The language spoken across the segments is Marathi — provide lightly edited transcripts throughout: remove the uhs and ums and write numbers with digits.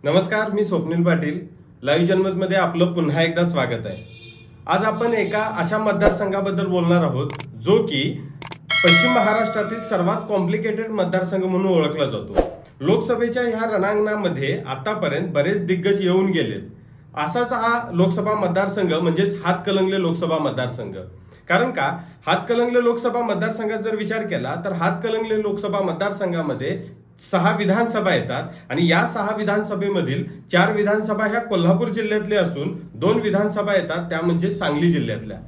नमस्कार, मी स्वप्नील पाटील. लाईव्ह जनमतमध्ये आपलं पुन्हा एकदा स्वागत आहे. आज आपण एका अशा मतदारसंघाबद्दल बोलणार आहोत जो की पश्चिम महाराष्ट्रातील सर्वात कॉम्प्लिकेटेड मतदारसंघ म्हणून ओळखला जातो. लोकसभेच्या ह्या रणांगणामध्ये आतापर्यंत बरेच दिग्गज येऊन गेलेत. असाच हा लोकसभा मतदारसंघ म्हणजेच हातकलंगले लोकसभा मतदारसंघ. कारण का हातकलंगले लोकसभा मतदारसंघात जर विचार केला तर हातकलंगले लोकसभा मतदारसंघामध्ये 6 विधानसभा येतात आणि या 6 विधानसभेमधील 4 विधानसभा ह्या कोल्हापूर जिल्ह्यातल्या असून 2 विधानसभा येतात त्या म्हणजे सांगली जिल्ह्यातल्या.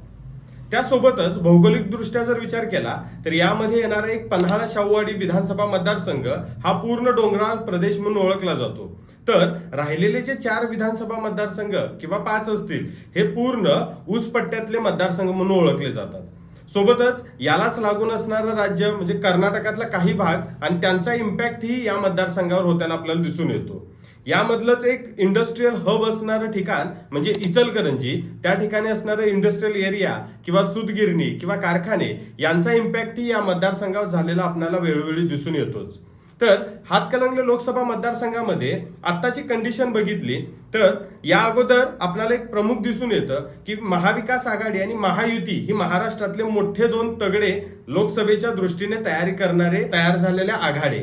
त्यासोबतच भौगोलिकदृष्ट्या जर विचार केला तर यामध्ये येणारा एक पन्हाळा शाहूवाडी विधानसभा मतदारसंघ हा पूर्ण डोंगराळ प्रदेश म्हणून ओळखला जातो. तर राहिलेले जे 4 विधानसभा मतदारसंघ किंवा 5 असतील हे पूर्ण ऊस पट्ट्यातले मतदारसंघ म्हणून ओळखले जातात. सोबतच यालाच लागून असणारं राज्य म्हणजे कर्नाटकातला काही भाग आणि त्यांचा इम्पॅक्ट ही या मतदारसंघावर होताना आपल्याला दिसून येतो. यामधलंच एक इंडस्ट्रीयल हब असणारं ठिकाण म्हणजे इचलकरंजी, त्या ठिकाणी असणारं इंडस्ट्रीयल एरिया किंवा सूतगिरणी किंवा कारखाने यांचा इम्पॅक्टही या मतदारसंघावर झालेला आपल्याला वेळोवेळी दिसून येतोच. तर हातकलंगले लोकसभा मतदारसंघामध्ये आत्ताची कंडिशन बघितली तर या अगोदर आपल्याला एक प्रमुख दिसून येतं की महाविकास आघाडी आणि महायुती ही महाराष्ट्रातले मोठे 2 तगडे लोकसभेच्या दृष्टीने तयार झालेल्या आघाडी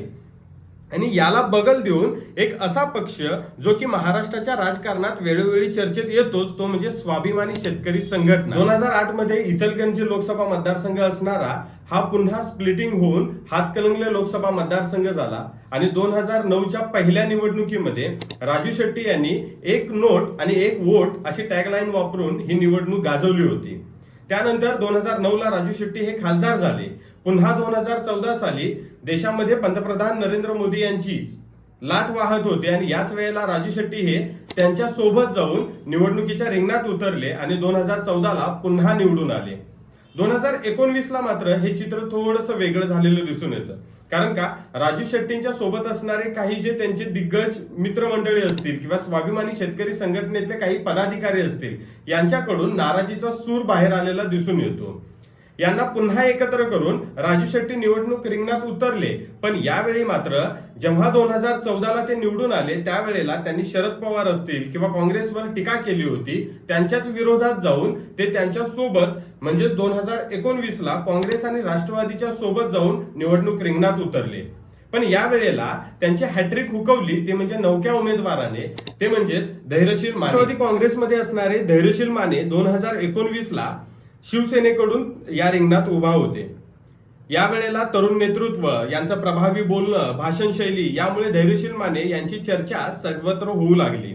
आणि याला बगल देऊन एक असा पक्ष जो की महाराष्ट्राच्या राजकारणात वेळोवेळी चर्चेत येतोच, तो म्हणजे स्वाभिमानी शेतकरी संघटना. 2008 मध्ये इचलकरंजी लोकसभा मतदारसंघ असणारा हा पुन्हा स्प्लिटिंग होऊन हातकलंगले लोकसभा मतदारसंघ झाला आणि 2009च्या पहिल्या निवडणुकीमध्ये राजू शेट्टी यांनी 1 नोट आणि 1 वोट अशी टॅगलाईन वापरून ही निवडणूक गाजवली होती. त्यानंतर 2009ला राजू शेट्टी हे खासदार झाले. पुन्हा 2014 साली देशामध्ये पंतप्रधान नरेंद्र मोदी यांची लाट वाहत होते आणि याच वेळेला राजू शेट्टी हे त्यांच्या सोबत जाऊन निवडणुकीच्या रिंगणात उतरले आणि 2014ला पुन्हा निवडून आले. 2019ला मात्र हे चित्र थोडंसं वेगळं झालेलं दिसून येतं. कारण का राजू शेट्टींच्या सोबत असणारे काही जे त्यांचे दिग्गज मित्रमंडळी असतील किंवा स्वाभिमानी शेतकरी संघटनेतले काही पदाधिकारी असतील यांच्याकडून नाराजीचा सूर बाहेर आलेला दिसून येतो. यांना पुन्हा एकत्र करून राजू शेट्टी निवडणूक रिंगणात उतरले. पण यावेळी मात्र जेव्हा 2014ला ते निवडून आले त्यावेळेला त्यांनी शरद पवार असतील किंवा काँग्रेसवर टीका केली होती, त्यांच्याच विरोधात जाऊन ते त्यांच्या सोबत म्हणजेच 2019ला काँग्रेस आणि राष्ट्रवादीच्या सोबत जाऊन निवडणूक रिंगणात उतरले. पण या वेळेला त्यांची हॅट्रिक हुकवली ते म्हणजे नवख्या उमेदवाराने, ते म्हणजेच धैर्यशील माने. राष्ट्रवादी काँग्रेसमध्ये असणारे धैर्यशील माने 2019ला शिवसेनेकडून या रिंगणात उभा होते. यावेळेला तरुण नेतृत्व, यांचं प्रभावी बोलणं, भाषण शैली यामुळे धैर्यशील माने यांची चर्चा सर्वत्र होऊ लागली.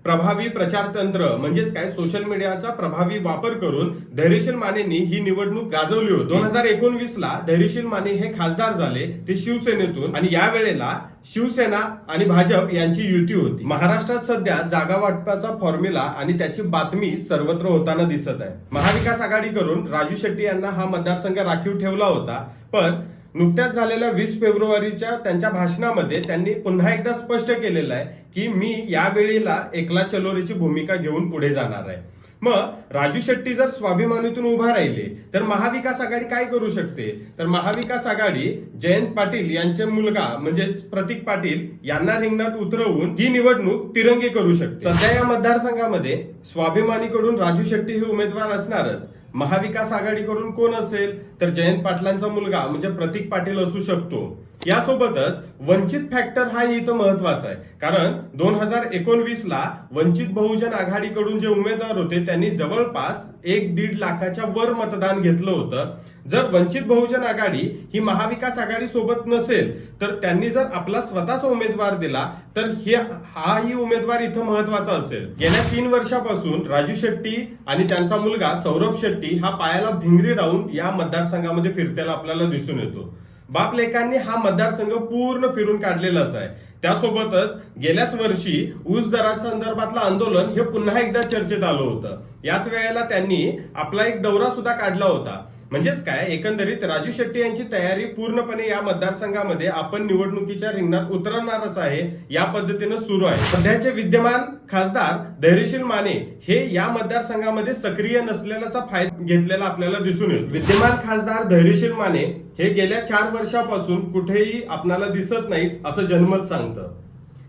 प्रभावी प्रचार तंत्र म्हणजेच काय सोशल मीडियाचा प्रभावी वापर करून धैर्यशील मानेंनी ही निवडणूक गाजवली होती. 2019ला धैर्यशील माने हे खासदार झाले ते शिवसेनेतून आणि यावेळेला शिवसेना आणि भाजप यांची युती होती. महाराष्ट्रात सध्या जागा वाटपाचा फॉर्म्युला आणि त्याची बातमी सर्वत्र होताना दिसत आहे. महाविकास आघाडी करून राजू शेट्टी यांना हा मतदारसंघ राखीव ठेवला होता, पण नुकत्याच झालेल्या 20 फेब्रुवारीच्या त्यांच्या भाषणामध्ये त्यांनी पुन्हा एकदा स्पष्ट केलेलं आहे की मी यावेळेला एकला चलोरीची भूमिका घेऊन पुढे जाणार आहे. मग राजू शेट्टी जर स्वाभिमानीतून उभा राहिले तर महाविकास आघाडी काय करू शकते? तर महाविकास आघाडी जयंत पाटील यांचे मुलगा म्हणजेच प्रतीक पाटील यांना रिंगणात उतरवून ही निवडणूक तिरंगी करू शकते. सध्या या मतदारसंघामध्ये स्वाभिमानीकडून राजू शेट्टी हे उमेदवार असणारच. महाविकास आघाडीकडून कोण असेल तर जयंत पाटलांचा मुलगा म्हणजे प्रतीक पाटील असू शकतो. यासोबतच वंचित फॅक्टर हा इथं महत्वाचा आहे. कारण 2019ला वंचित बहुजन आघाडीकडून जे उमेदवार होते त्यांनी जवळपास 1-1.5 लाखाच्या वर मतदान घेतलं होतं. जर वंचित बहुजन आघाडी ही महाविकास आघाडी सोबत नसेल तर त्यांनी जर आपला स्वतःचा उमेदवार दिला तर हाही उमेदवार इथं महत्वाचा असेल. गेल्या 3 वर्षापासून राजू शेट्टी आणि त्यांचा मुलगा सौरभ शेट्टी हा पायाला भिंगरी राहून या मतदारसंघामध्ये फिरतेला आपल्याला दिसून येतो. बाप लेकांनी हा मतदारसंघ पूर्ण फिरून काढलेलाच आहे. त्यासोबतच गेल्याच वर्षी ऊस दरासंदर्भातलं आंदोलन हे पुन्हा एकदा चर्चेत आलं होतं. याच वेळेला त्यांनी आपला एक दौरा सुद्धा काढला होता. म्हणजेच काय एकंदरीत राजू शेट्टी यांची तयारी पूर्णपणे या मतदारसंघामध्ये आपण निवडणुकीच्या रिंगणात उतरणारच आहे या पद्धतीने सुरू आहे. सध्याचे विद्यमान खासदार धैर्यशील माने हे या मतदारसंघामध्ये सक्रिय नसलेल्याचा फायदा घेतलेला आपल्याला दिसून येतो. विद्यमान खासदार धैर्यशील माने हे गेल्या 4 वर्षापासून कुठेही आपल्याला दिसत नाहीत असं जनमत सांगतं.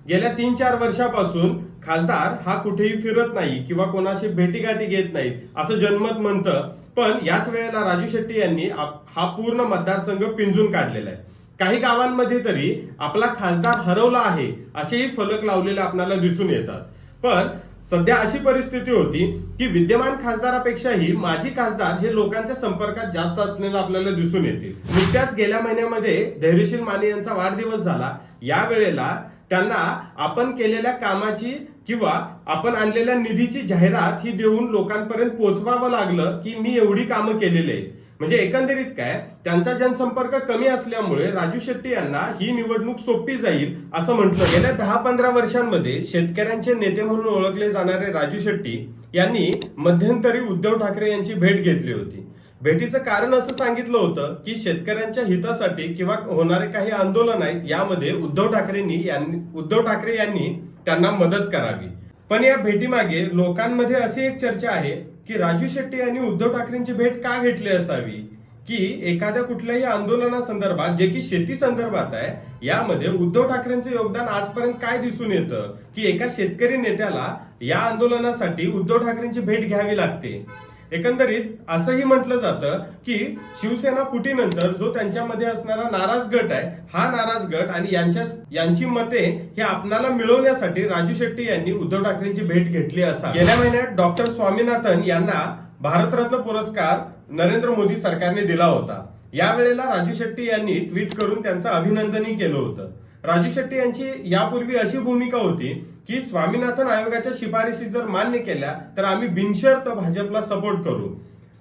गेल्या 3-4 वर्षापासून खासदार हा कुठेही फिरत नाही किंवा कोणाशी भेटीगाठी घेत नाहीत असं जनमत म्हणतं. पण याच वेळेला राजू शेट्टी यांनी हा पूर्ण मतदारसंघ पिंजून काढलेला आहे. काही गावांमध्ये तरी आपला खासदार हरवला आहे असेही फलक लावलेले आपल्याला दिसून येतात. पण सध्या अशी परिस्थिती होती की विद्यमान खासदारापेक्षाही माजी खासदार हे लोकांच्या संपर्कात जास्त असलेलं आपल्याला दिसून येते. नुकत्याच गेल्या महिन्यामध्ये धैर्यशील माने यांचा वाढदिवस झाला. या वेळेला त्यांना आपण केलेल्या कामाची किंवा आपण आणलेल्या निधीची जाहिरात ही देऊन लोकांपर्यंत पोहोचवावं लागलं की मी एवढी कामं केलेली आहेत. म्हणजे एकंदरीत काय, त्यांचा जनसंपर्क कमी असल्यामुळे राजू शेट्टी यांना ही निवडणूक सोपी जाईल असं म्हटलं. गेल्या 10-15 वर्षांमध्ये शेतकऱ्यांचे नेते म्हणून ओळखले जाणारे राजू शेट्टी यांनी मध्यंतरी उद्धव ठाकरे यांची भेट घेतली होती. भेटीचं कारण असं सांगितलं होतं की शेतकऱ्यांच्या हितासाठी किंवा होणारे काही आंदोलन आहेत यामध्ये उद्धव ठाकरे यांनी त्यांना मदत करावी. पण या भेटीमागे लोकांमध्ये अशी एक चर्चा आहे की राजू शेट्टी यांनी उद्धव ठाकरेंची भेट का घेतली असावी, की एखाद्या कुठल्याही आंदोलनासंदर्भात जे की शेती संदर्भात आहे यामध्ये उद्धव ठाकरेंचं योगदान आजपर्यंत काय दिसून येतं की एका शेतकरी नेत्याला या आंदोलनासाठी उद्धव ठाकरेंची भेट घ्यावी लागते. एकंदरीत असंही म्हटलं जातं की शिवसेना फुटीनंतर जो त्यांच्यामध्ये असणारा नाराज गट आहे हा नाराज गट आणि यांची मते हे आपणाला मिळवण्यासाठी राजू शेट्टी यांनी उद्धव ठाकरेंची भेट घेतली असावी. गेल्या महिन्यात डॉक्टर स्वामीनाथन यांना भारतरत्न पुरस्कार नरेंद्र मोदी सरकारने दिला होता. यावेळेला राजू शेट्टी यांनी ट्विट करून त्यांचं अभिनंदनही केलं होतं. राजू शेट्टी यांची यापूर्वी अशी भूमिका होती की स्वामीनाथन आयोगाच्या शिफारशी जर मान्य केल्या तर आम्ही बिनशर्त भाजपला सपोर्ट करू.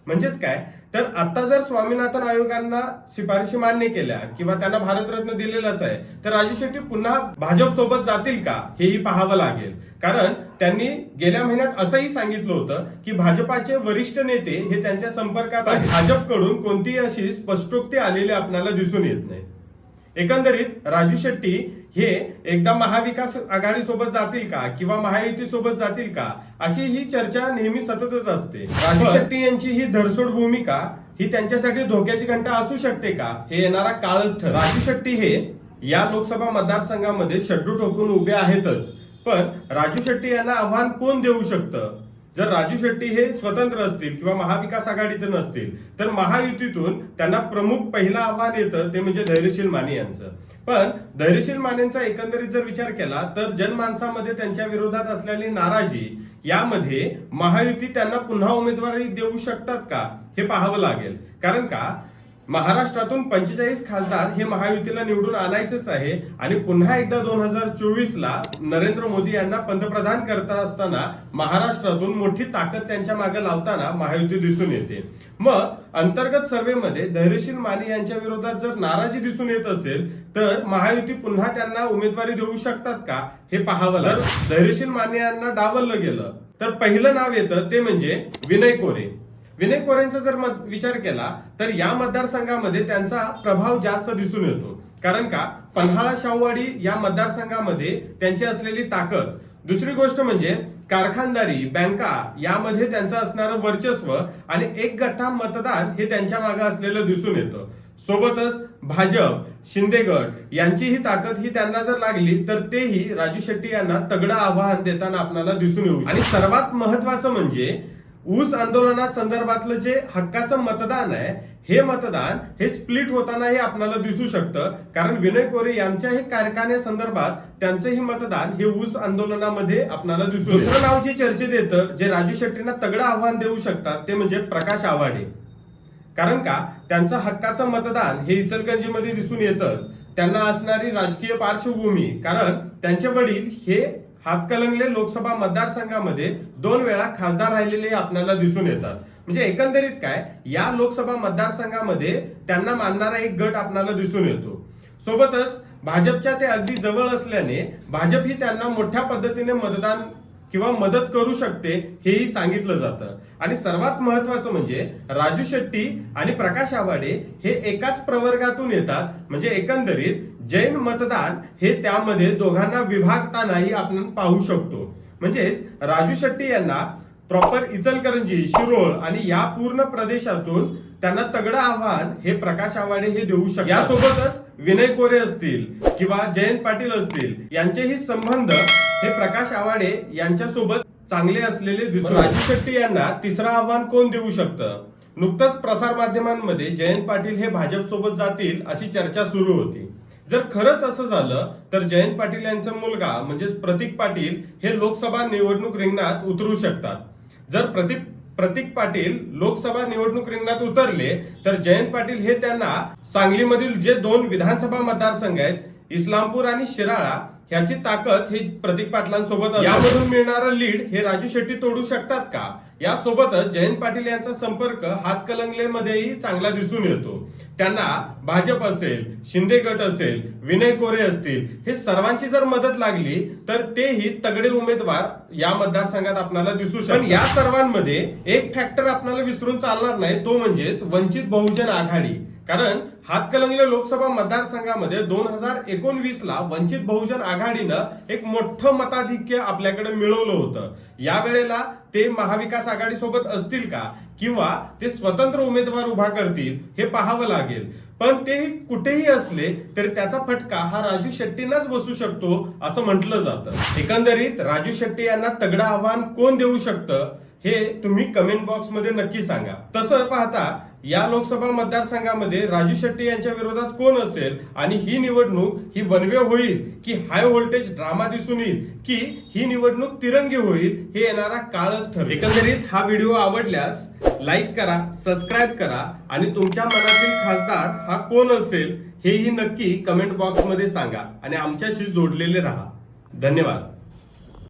म्हणजेच काय, तर आता जर स्वामीनाथन आयोगांना शिफारशी मान्य केल्या किंवा त्यांना भारतरत्न दिलेलाच आहे तर राजू शेट्टी पुन्हा भाजप सोबत जातील का हेही पाहावं लागेल. कारण त्यांनी गेल्या महिन्यात असंही सांगितलं होतं की भाजपाचे वरिष्ठ नेते हे त्यांच्या संपर्कात आहेत. भाजपकडून कोणतीही अशी स्पष्टोक्ती आलेली आपल्याला दिसून येत नाही. एकंदरीत राजू शेट्टी हे एकदा महाविकास आघाडी सोबत जातील का किंवा महायुती सोबत जातील का अशी ही चर्चा नेहमी सततच असते. राजू शेट्टी यांची ही धरसोड भूमिका ही त्यांच्यासाठी धोक्याची घंटा असू शकते का हे येणारा काळच ठरेल. राजू शेट्टी हे या लोकसभा मतदारसंघामध्ये शड्डू ठोकून उभे आहेतच, पण राजू शेट्टी यांना आव्हान कोण देऊ शकतं? जर राजू शेट्टी हे स्वतंत्र असतील किंवा महाविकास आघाडीत नसतील तर महायुतीतून त्यांना प्रमुख पहिलं आव्हान येतं ते म्हणजे धैर्यशील माने यांचं. पण धैर्यशील मानेंचा एकंदरीत जर विचार केला तर जनमानसामध्ये त्यांच्या विरोधात असलेली नाराजी यामध्ये महायुती त्यांना पुन्हा उमेदवारी देऊ शकतात का हे पाहावं लागेल. कारण का महाराष्ट्रातून 45 खासदार हे महायुतीला निवडून आणायचेच आहे आणि पुन्हा एकदा 2024ला नरेंद्र मोदी यांना पंतप्रधान करता असताना महाराष्ट्रातून मोठी ताकद त्यांच्या मागे लावताना महायुती दिसून येते. मग अंतर्गत सर्व्हेमध्ये धैर्यशील माने यांच्या विरोधात जर नाराजी दिसून येत असेल तर महायुती पुन्हा त्यांना उमेदवारी देऊ शकतात का हे पाहावं लागेल. धैर्यशील माने यांना डावललं गेलं तर पहिलं नाव येतं ते म्हणजे विनय कोरे. विनय कोरेंचा जर विचार केला तर या मतदारसंघामध्ये त्यांचा प्रभाव जास्त दिसून येतो. कारण का पन्हाळा शाहूवाडी या मतदारसंघामध्ये त्यांची असलेली ताकद, दुसरी गोष्ट म्हणजे कारखानदारी, बँका यामध्ये त्यांचं असणारं वर्चस्व आणि एक गठ्ठा मतदान हे त्यांच्या मागे असलेलं दिसून येतं. सोबतच भाजप, शिंदे गट यांचीही ताकद ही त्यांना जर लागली तर तेही राजू शेट्टी यांना तगडं आव्हान देताना आपल्याला दिसून येऊ. आणि सर्वात महत्वाचं म्हणजे ऊस आंदोलनासंदर्भातलं जे हक्काचं मतदान आहे हे मतदान हे स्प्लिट होताना हे आपल्याला दिसू शकतं. कारण विनय कोरे यांच्याही कारखान्यासंदर्भात त्यांचंही मतदान हे ऊस आंदोलनामध्ये आपल्याला दिसू. दुसरं नाव जे चर्चेत येतं जे राजू शेट्टींना तगडं आव्हान देऊ शकतात ते म्हणजे प्रकाश आवाडे. कारण का त्यांचं हक्काचं मतदान हे इचलकरंजीमध्ये दिसून येतच. त्यांना असणारी राजकीय पार्श्वभूमी, कारण त्यांचे वडील हे हातकलंगले लोकसभा मतदारसंघामध्ये 2 वेळा खासदार राहिलेले आपल्याला दिसून येतात. म्हणजे एकंदरीत काय या लोकसभा मतदारसंघामध्ये त्यांना मानणारा एक गट आपल्याला दिसून येतो. सोबतच भाजपच्या ते अगदी जवळ असल्याने भाजप ही त्यांना मोठ्या पद्धतीने मतदान किंवा मदत करू शकते हेही सांगितलं जातं. आणि सर्वात महत्वाचं म्हणजे राजू शेट्टी आणि प्रकाश आवाडे हे एकाच प्रवर्गातून येतात. म्हणजे एकंदरीत जैन मतदान हे त्यामध्ये दोघांना विभागतानाही आपण पाहू शकतो. म्हणजेच राजू शेट्टी यांना प्रॉपर इचलकरंजी, शिरोळ आणि या पूर्ण प्रदेशातून त्यांना तगडं आव्हान हे प्रकाश आवाडे हे देऊ शकतात. यासोबतच विनय कोरे असतील किंवा जयंत पाटील असतील यांचेही संबंध हे प्रकाश आवाडे यांच्यासोबत चांगले असलेले दिसून राजू शेट्टी यांना तिसरं आव्हान कोण देऊ शकतं? नुकतंच प्रसार माध्यमांमध्ये जयंत पाटील हे भाजप सोबत जातील अशी चर्चा सुरू होती. जर खरंच असं झालं तर जयंत पाटील यांचा मुलगा म्हणजेच प्रतीक पाटील हे लोकसभा निवडणूक रिंगणात उतरू शकतात. जर प्रतीक पाटील लोकसभा निवडणूक रिंगणात उतरले तर जयंत पाटील हे त्यांना सांगलीमधील जे 2 विधानसभा मतदारसंघ आहेत, इस्लामपूर आणि शिराळा, ह्याची ताकद हे प्रतीक पाटलांसोबत यामधून मिळणारं लीड हे राजू शेट्टी तोडू शकतात का? यासोबतच जयंत पाटील यांचा संपर्क हातकणंगलेमध्येही चांगला दिसून येतो. त्यांना भाजप असेल, शिंदे गट असेल, विनय कोरे असतील, हे सर्वांची जर मदत लागली तर तेही तगडे उमेदवार या मतदारसंघात आपल्याला दिसू शकतात. पण या सर्वांमध्ये एक फॅक्टर आपल्याला विसरून चालणार नाही, तो म्हणजेच वंचित बहुजन आघाडी. कारण हातकणंगले लोकसभा मतदारसंघामध्ये 2019 ला वंचित बहुजन आघाडीनं एक मोठं मताधिक्य आपल्याकडे मिळवलं होतं. यावेळेला ते महाविकास आघाडी सोबत असतील का किंवा ते स्वतंत्र उमेदवार उभा करतील हे पाहावं लागेल. पण ते कुठेही असले तरी त्याचा फटका हा राजू शेट्टींनाच बसू शकतो असं म्हटलं जातं. एकंदरीत राजू शेट्टी यांना तगडं आव्हान कोण देऊ शकतं हे तुम्ही कमेंट बॉक्स मध्ये नक्की सांगा. तसं पाहता या लोकसभा मतदारसंघामध्ये राजू शेट्टी यांच्या विरोधात कोण असेल आणि ही निवडणूक ही वन वे होईल की हाय व्होल्टेज ड्रामा दिसून येईल की ही निवडणूक तिरंगी होईल हे येणारा काळच ठरेल. एकंदरीत हा व्हिडिओ आवडल्यास लाईक करा, सबस्क्राईब करा आणि तुमच्या मनातील खासदार हा कोण असेल हेही नक्की कमेंट बॉक्स मध्ये सांगा आणि आमच्याशी जोडलेले राहा. धन्यवाद.